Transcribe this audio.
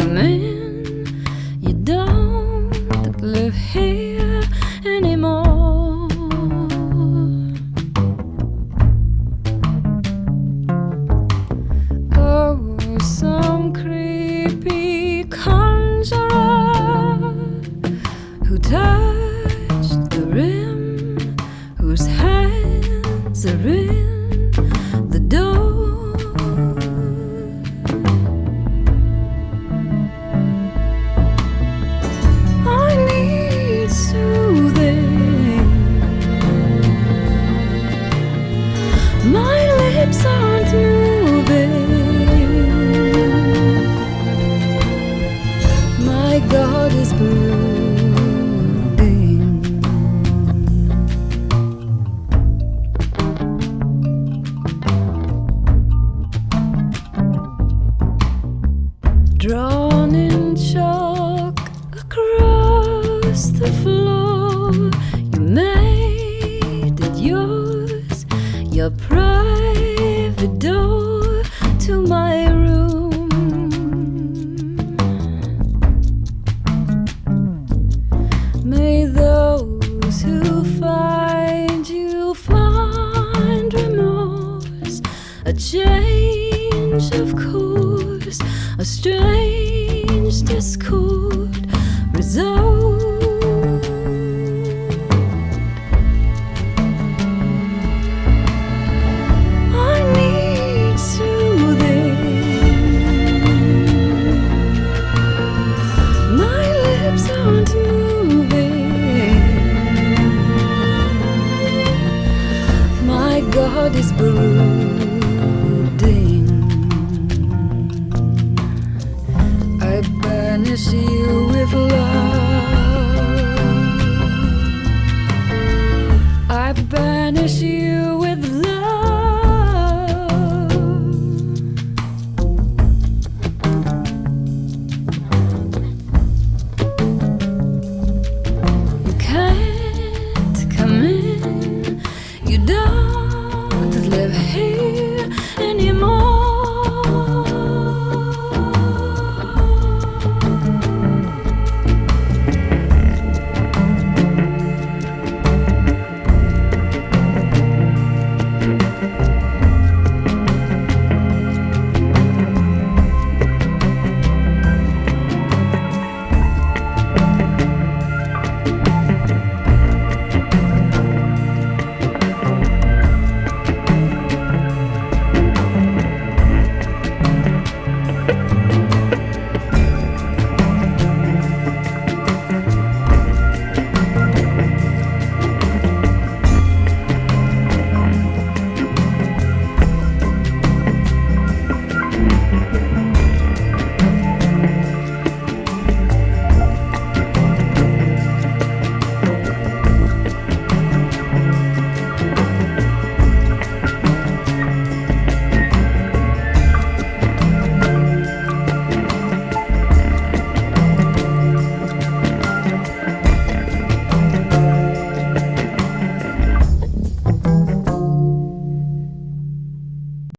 come in. You don't live here anymore. Oh, some creepy conjurer who touched the rim, whose hands are in the door. I need soothing. My lips aren't moving. My God is brooding. Drawn in chalk across the floor, you made it yours, your private door to my room. May those who find you find remorse, a change of course, a strange discord resolve. I need soothing. My lips aren't moving. My God is brooding. I banish you with love. I banish you